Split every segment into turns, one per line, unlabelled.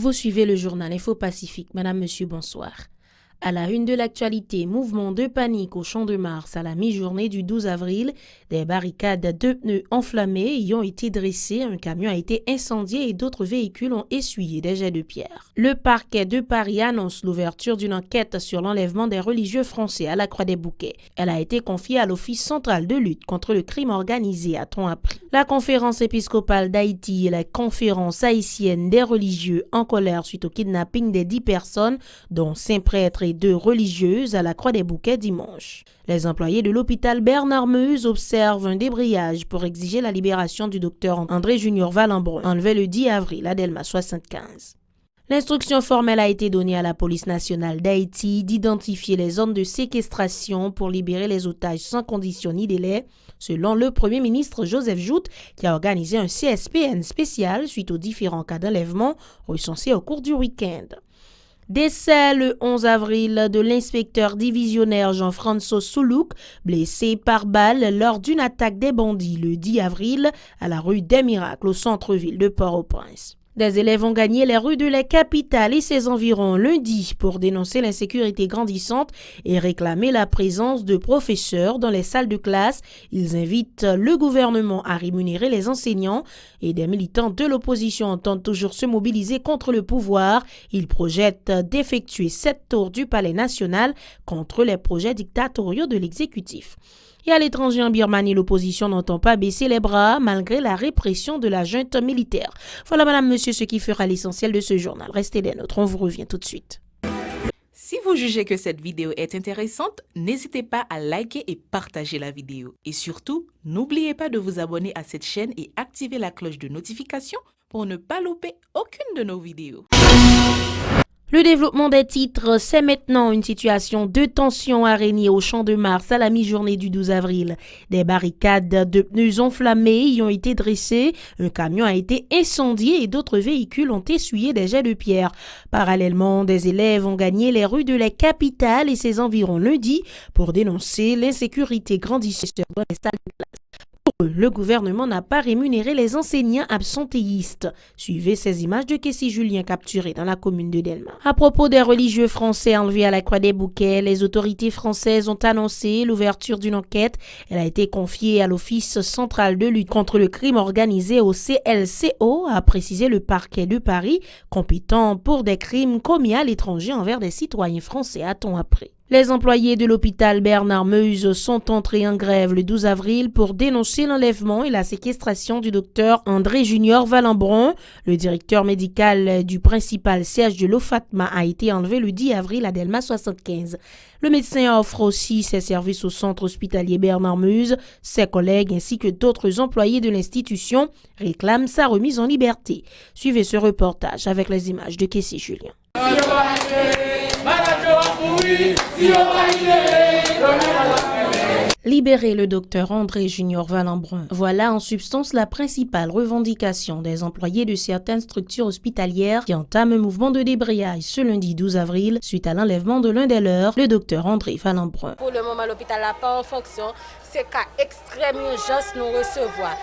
Vous suivez le journal Info Pacifique. Madame, Monsieur, bonsoir. À la une de l'actualité, mouvement de panique au Champ de Mars à la mi-journée du 12 avril. Des barricades de pneus enflammés y ont été dressées, un camion a été incendié et d'autres véhicules ont essuyé des jets de pierre. Le parquet de Paris annonce l'ouverture d'une enquête sur l'enlèvement des religieux français à la Croix-des-Bouquets. Elle a été confiée à l'Office central de lutte contre le crime organisé, a-t-on appris. La conférence épiscopale d'Haïti et la conférence haïtienne des religieux en colère suite au kidnapping des 10 personnes, dont 5 prêtres et 2 religieuses à la Croix-des-Bouquets dimanche. Les employés de l'hôpital Bernard-Meuse observent un débrayage pour exiger la libération du docteur André Junior Vallembrun, enlevé le 10 avril à Delma 75. L'instruction formelle a été donnée à la police nationale d'Haïti d'identifier les zones de séquestration pour libérer les otages sans condition ni délai, selon le premier ministre Joseph Joute, qui a organisé un CSPN spécial suite aux différents cas d'enlèvement recensés au cours du week-end. Décès le 11 avril de l'inspecteur divisionnaire Jean-François Soulouk, blessé par balle lors d'une attaque des bandits le 10 avril à la rue des Miracles au centre-ville de Port-au-Prince. Des élèves ont gagné les rues de la capitale et ses environs lundi pour dénoncer l'insécurité grandissante et réclamer la présence de professeurs dans les salles de classe. Ils invitent le gouvernement à rémunérer les enseignants et des militants de l'opposition entendent toujours se mobiliser contre le pouvoir. Ils projettent d'effectuer 7 tours du Palais national contre les projets dictatoriaux de l'exécutif. Et à l'étranger en Birmanie, l'opposition n'entend pas baisser les bras malgré la répression de la junte militaire. Voilà, madame, monsieur, ce qui fera l'essentiel de ce journal. Restez des nôtres, on vous revient tout de suite.
Si vous jugez que cette vidéo est intéressante, n'hésitez pas à liker et partager la vidéo. Et surtout, n'oubliez pas de vous abonner à cette chaîne et activer la cloche de notification pour ne pas louper aucune de nos vidéos.
Le développement des titres, c'est maintenant une situation de tension a régné au Champ de Mars à la mi-journée du 12 avril. Des barricades de pneus enflammés y ont été dressées, un camion a été incendié et d'autres véhicules ont essuyé des jets de pierre. Parallèlement, des élèves ont gagné les rues de la capitale et ses environs lundi pour dénoncer l'insécurité grandissante dans les salles de classe. Le gouvernement n'a pas rémunéré les enseignants absentéistes. Suivez ces images de Kessie Julien capturées dans la commune de Delma. À propos des religieux français enlevés à la Croix-des-Bouquets, les autorités françaises ont annoncé l'ouverture d'une enquête. Elle a été confiée à l'Office central de lutte contre le crime organisé au CLCO, a précisé le parquet de Paris, compétent pour des crimes commis à l'étranger envers des citoyens français, a-t-on appris. Les employés de l'hôpital Bernard-Meuse sont entrés en grève le 12 avril pour dénoncer l'enlèvement et la séquestration du docteur André Junior Vallembrun. Le directeur médical du principal siège de l'OFATMA a été enlevé le 10 avril à Delma 75. Le médecin offre aussi ses services au centre hospitalier Bernard-Meuse. Ses collègues ainsi que d'autres employés de l'institution réclament sa remise en liberté. Suivez ce reportage avec les images de Kessie Julien. Libérer le docteur André Junior Vallembrun. Voilà en substance la principale revendication des employés de certaines structures hospitalières qui entament un mouvement de débrayage ce lundi 12 avril suite à l'enlèvement de l'un des leurs, le docteur André Vallembrun.
Pour le moment, l'hôpital n'a pas en fonction. C'est qu'à extrême urgence nous recevoir.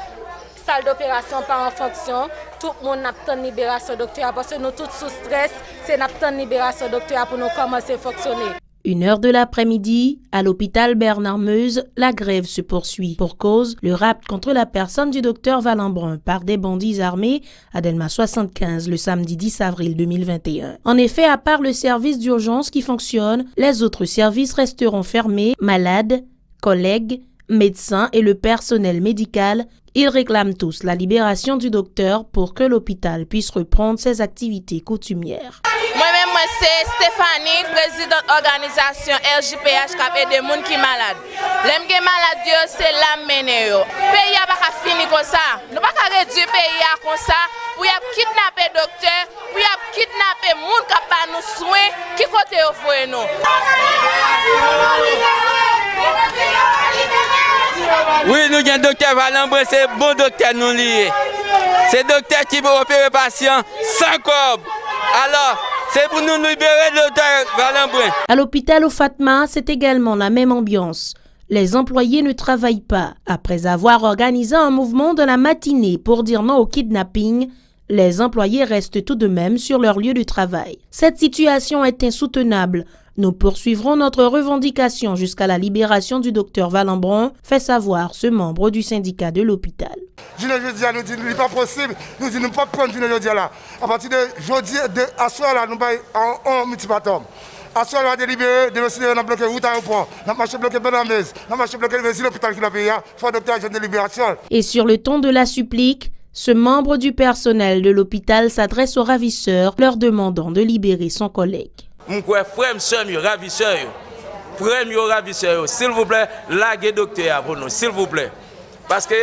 Salle d'opération pas en fonction, tout le monde n'a pas de libération docteur parce que nous tous sous stress, c'est n'a pas de libération docteur pour nous commencer à fonctionner.
1h de l'après-midi, à l'hôpital Bernard-Meuse, la grève se poursuit. Pour cause, le rapt contre la personne du docteur Vallembrun par des bandits armés à Delma 75 le samedi 10 avril 2021. En effet, à part le service d'urgence qui fonctionne, les autres services resteront fermés. Malades, collègues, médecins et le personnel médical, ils réclament tous la libération du docteur pour que l'hôpital puisse reprendre ses activités coutumières.
Moi-même, c'est Stéphanie, présidente organisation LJPH qui aide des gens qui sont malades. Les gens malades, c'est la mener. Le pays n'a pas fini comme ça. Nous ne pouvons pas réduire le pays comme ça. Pour kidnapper le docteur, pour kidnapper les gens qui n'ont nous soins, qui côté au foyer nous.
Oui, nous avons un docteur Vallembrun, c'est un bon docteur nous lié. C'est un docteur qui peut opérer les patients sans corps. Alors, c'est pour nous libérer le docteur Vallembrun.
À l'hôpital OFATMA, c'est également la même ambiance. Les employés ne travaillent pas. Après avoir organisé un mouvement de la matinée pour dire non au kidnapping, les employés restent tout de même sur leur lieu de travail. Cette situation est insoutenable. Nous poursuivrons notre revendication jusqu'à la libération du docteur Valambron, fait savoir ce membre du syndicat de l'hôpital.
Jeudi nous dit qu'il n'est pas possible, nous dit nous ne pouvons pas prendre jeudi là. À partir de jeudi, à soir là, nous avons un multipatum. À soir là, délibéré, de nous bloquer route aéroport, nous avons marché bloqué Benamez, nous avons marché bloqué l'hôpital qui l'a payé, il faut un docteur agent de libération.
Et sur le ton de la supplique, ce membre du personnel de l'hôpital s'adresse aux ravisseurs, leur demandant de libérer son collègue.
Mon frère, ravisseur, s'il vous plaît, laguez docteur pour nous, s'il vous plaît. Parce que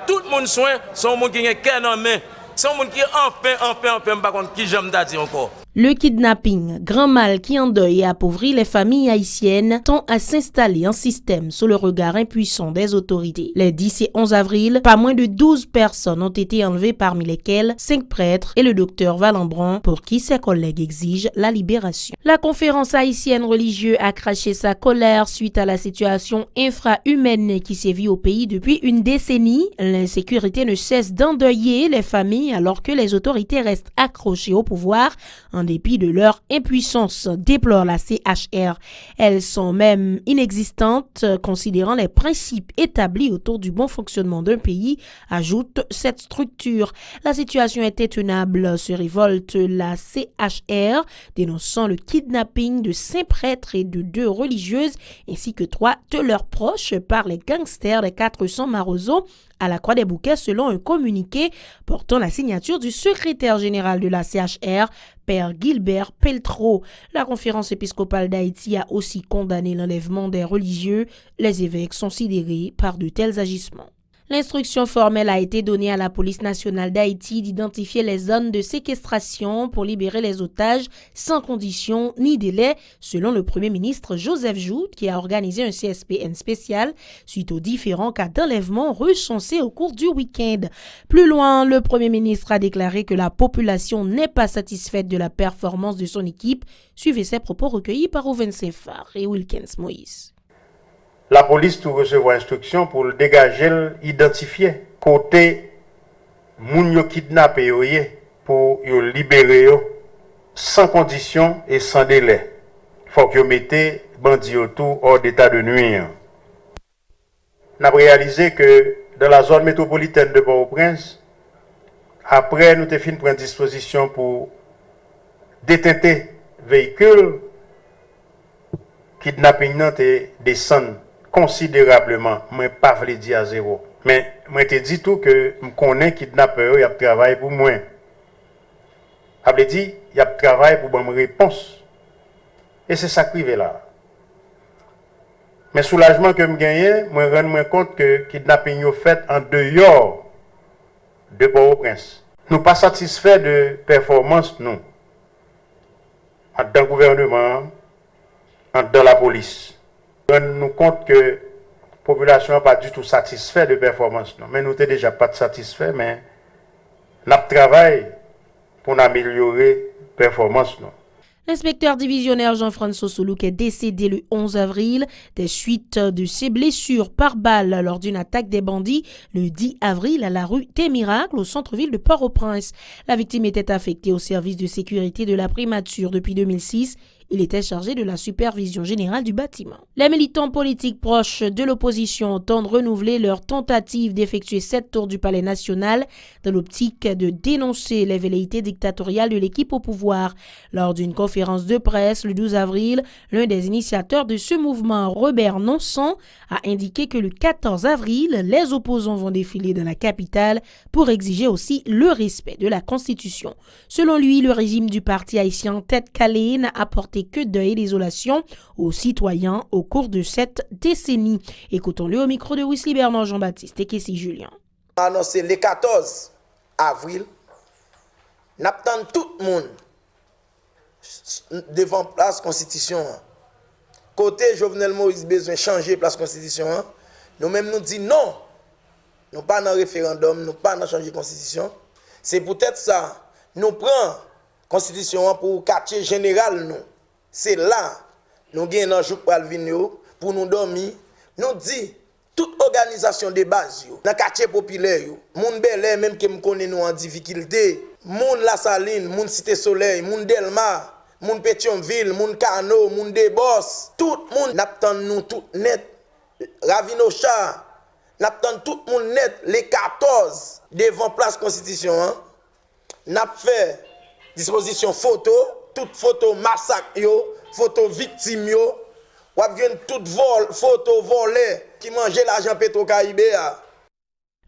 tout le monde soin, son monde qui est qu'un en main, son monde qui est enfin, par contre, qui j'aime dit encore.
Le kidnapping, grand mal qui endeuille et appauvrit les familles haïtiennes, tend à s'installer en système sous le regard impuissant des autorités. Les 10 et 11 avril, pas moins de 12 personnes ont été enlevées, parmi lesquelles 5 prêtres et le docteur Valambron, pour qui ses collègues exigent la libération. La conférence haïtienne religieuse a craché sa colère suite à la situation infra-humaine qui sévit au pays depuis une décennie. L'insécurité ne cesse d'endeuiller les familles alors que les autorités restent accrochées au pouvoir en dépit de leur impuissance, déplore la CHR. Elles sont même inexistantes considérant les principes établis autour du bon fonctionnement d'un pays, ajoute cette structure. La situation est intenable, se révolte la CHR, dénonçant le kidnapping de 5 prêtres et de 2 religieuses, ainsi que 3 de leurs proches par les gangsters des 400 Marozo à la Croix des Bouquets, selon un communiqué portant la signature du secrétaire général de la CHR, Père Gilbert Peltro. La conférence épiscopale d'Haïti a aussi condamné l'enlèvement des religieux. Les évêques sont sidérés par de tels agissements. L'instruction formelle a été donnée à la police nationale d'Haïti d'identifier les zones de séquestration pour libérer les otages sans condition ni délai, selon le Premier ministre Joseph Joute, qui a organisé un CSPN spécial suite aux différents cas d'enlèvement recensés au cours du week-end. Plus loin, le Premier ministre a déclaré que la population n'est pas satisfaite de la performance de son équipe. Suivez ces propos recueillis par Owen Sefar et Wilkins Moïse.
La police tout recevoir instruction pour le dégager, identifier côté moun yo kidnappé yo pour yo libérer yo sans condition et sans délai. Faut que yo mette bandi yo tout hors d'état de nuire. On a réalisé que dans la zone métropolitaine de Port-au-Prince, après nous avons fait prendre disposition pour détenter véhicules, kidnapping nan te descend considérablement, mais pas vle dire à zéro. Mais moi te dit tout que me connais kidnappeur, y a travail pour moi. A vle dit y a travail pour bonne réponse. Et c'est ça qui est là. Mais soulagement que me gagne, moi rendre compte que kidnapping yo fait en dehors de Port-au-Prince. Nous pas satisfaits de performance nous. Dans le gouvernement, dans la police. Nous compte que la population n'est pas du tout satisfaite de performance. Non. Mais nous n'étions déjà pas satisfaits, mais nous travaillons pour améliorer la performance. Non.
L'inspecteur divisionnaire Jean-François Solouk est décédé le 11 avril des suites de ses blessures par balle lors d'une attaque des bandits le 10 avril à la rue Témiracle au centre-ville de Port-au-Prince. La victime était affectée au service de sécurité de la primature depuis 2006. Il était chargé de la supervision générale du bâtiment. Les militants politiques proches de l'opposition tentent de renouveler leur tentative d'effectuer 7 tours du Palais national dans l'optique de dénoncer les velléités dictatoriales de l'équipe au pouvoir. Lors d'une conférence de presse le 12 avril, l'un des initiateurs de ce mouvement, Robert Nonson, a indiqué que le 14 avril, les opposants vont défiler dans la capitale pour exiger aussi le respect de la Constitution. Selon lui, le régime du parti haïtien tête calée n'a apporté que deuil et désolation aux citoyens au cours de cette décennie. Écoutons-le au micro de Wesley Bernard Jean-Baptiste et Kessie Julien.
Annoncé le 14 avril, n'attend tout le monde devant place Constitution. Côté Jovenel Moïse besoin de changer place Constitution. Nous-mêmes nous disons non. Nous pas dans référendum, nous pas dans changer Constitution. C'est peut-être ça. Nous prenons Constitution pour quartier général nous. C'est là nous gagnons un jour pour venir pour nous dormir. Nous dit toute organisation de base, dans le quartier populaire, moun Bel-Air même qui me connaît nous en difficulté, moun La Saline, moun Cité Soleil, moun Delma, moun Pétionville, moun Cano, moun Desbosses, tout moun n'attend nous tout net. Ravinocha, n'attend tout moun net les 14 devant place Constitution. N'a fait disposition photo, toute photo massacre yo, photo victime yo. Ou bien toute photo volée qui mangeait l'argent Petro-Caribé.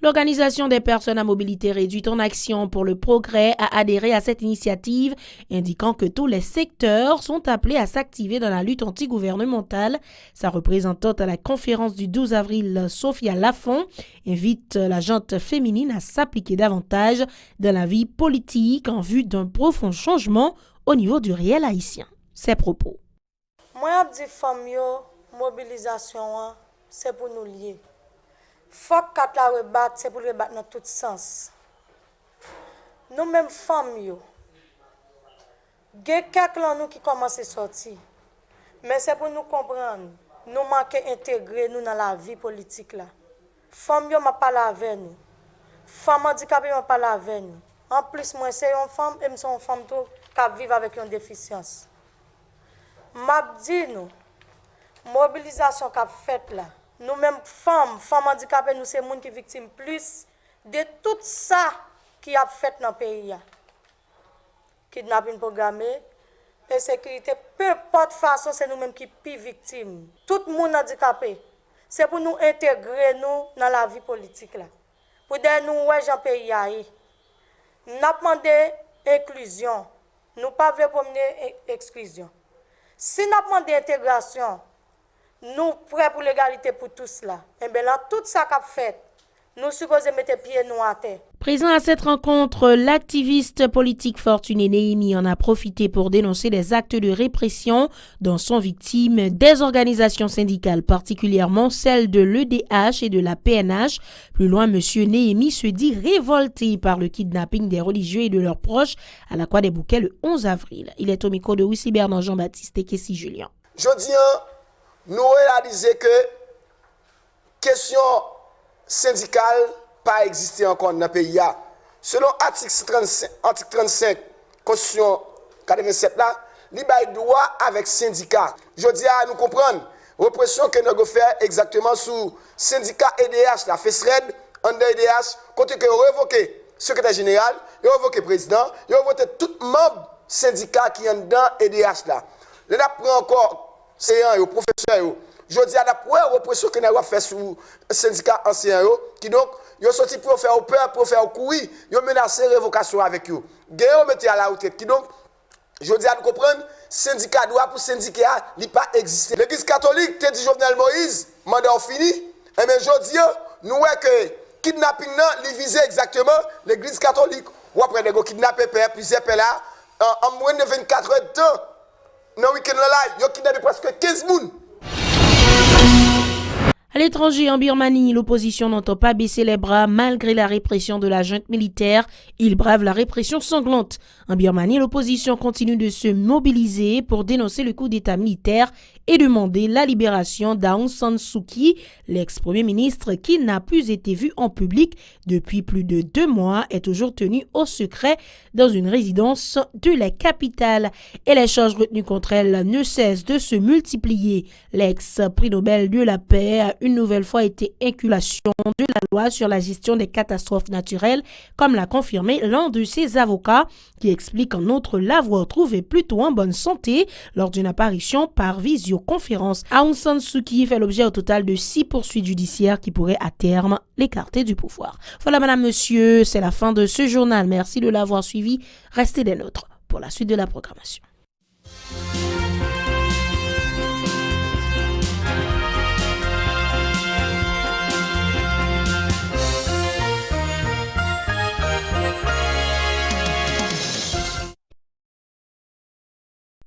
L'Organisation des personnes à mobilité réduite en action pour le progrès a adhéré à cette initiative, indiquant que tous les secteurs sont appelés à s'activer dans la lutte antigouvernementale. Sa représentante à la conférence du 12 avril, Sophia Lafont, invite la gente féminine à s'appliquer davantage dans la vie politique en vue d'un profond changement au niveau du réel haïtien. Ses propos.
Moi, je dis femmes, mobilisation, c'est pour nous lier. Faut que la rebattre, c'est pour rebattre dans tout sens. Nous-mêmes, femmes, il y a quelques nous qui commencent à sortir. Mais c'est pour nous comprendre. Nous manquons d'intégrer nous dans la vie politique. Femmes, je ne parle avec nous. Femmes handicapées, je parle avec nous. En plus, moi, c'est une femme et je suis une femme qui vit avec une déficience. M'abdi nous, mobilisation qu'a faite là, nous-mêmes femmes handicapées, nous c'est monde qui victime plus de tout ça qui a fait dans le pays. Kidnapping programmé, insécurité, peu importe façon, c'est nous-mêmes qui plus victimes. Tout le monde handicapé, c'est pour nous intégrer nous dans la vie politique là. Pour dire nous ouais dans pays aïe. Nous demandé inclusion, nous pas voulons promener exclusion. Si nous demandons d'intégration, nous prêts pour l'égalité pour tous là. Et bien là, tout ça qu'a fait, nous supposons mettre pieds nous à terre.
Présent à cette rencontre, l'activiste politique Fortuné Néhémie en a profité pour dénoncer les actes de répression dont sont victimes des organisations syndicales, particulièrement celles de l'EDH et de la PNH. Plus loin, M. Néhémie se dit révolté par le kidnapping des religieux et de leurs proches à la Croix des Bouquets le 11 avril. Il est au micro de Wissi Bernard Jean-Baptiste et Kessie Julien.
Je dis, nous réalisons que question syndicale pas existé encore dans le pays. Selon l'article 35 Constitution 87 là, il y a droit avec syndicat. Je dis à nous comprendre répression que nous avons fait exactement sous syndicat EDH, la FESRED, under EDH, côté que révoqué secrétaire général, révoqué président, révoqué tout membre syndicat qui est dans EDH là. Là prend encore séant professeur. Je dis à la première répression que nous avons fait sous syndicat ancien qui donc ils sont sortis pour faire peur, pour faire courir, ils ont menacé révocation avec eux. Ils mettez à la retraite. Qui donc, je dis à nous comprendre, syndicat droit pour syndicat, il n'a pas existé. L'église catholique, te dit Jovenel Moïse, mandat fini. Et bien je dis, nous voyons que kidnapping, il visait exactement l'église catholique. Ou après, ils ont kidnappé plusieurs pères là, en moins de 24 heures de temps. Dans le week-end là, ils ont kidnappé presque 15 personnes.
À l'étranger, en Birmanie, l'opposition n'entend pas baisser les bras malgré la répression de la junte militaire. Il brave la répression sanglante. En Birmanie, l'opposition continue de se mobiliser pour dénoncer le coup d'État militaire et demander la libération d'Aung San Suu Kyi. L'ex-premier ministre, qui n'a plus été vu en public depuis plus de 2 mois, est toujours tenu au secret dans une résidence de la capitale. Et les charges retenues contre elle ne cessent de se multiplier. L'ex-prix Nobel de la paix a une nouvelle fois été inculpation de la loi sur la gestion des catastrophes naturelles, comme l'a confirmé l'un de ses avocats, qui explique en outre l'avoir trouvé plutôt en bonne santé lors d'une apparition par visioconférence. Aung San Suu Kyi fait l'objet au total de 6 poursuites judiciaires qui pourraient à terme l'écarter du pouvoir. Voilà, madame, monsieur, c'est la fin de ce journal. Merci de l'avoir suivi. Restez des nôtres pour la suite de la programmation.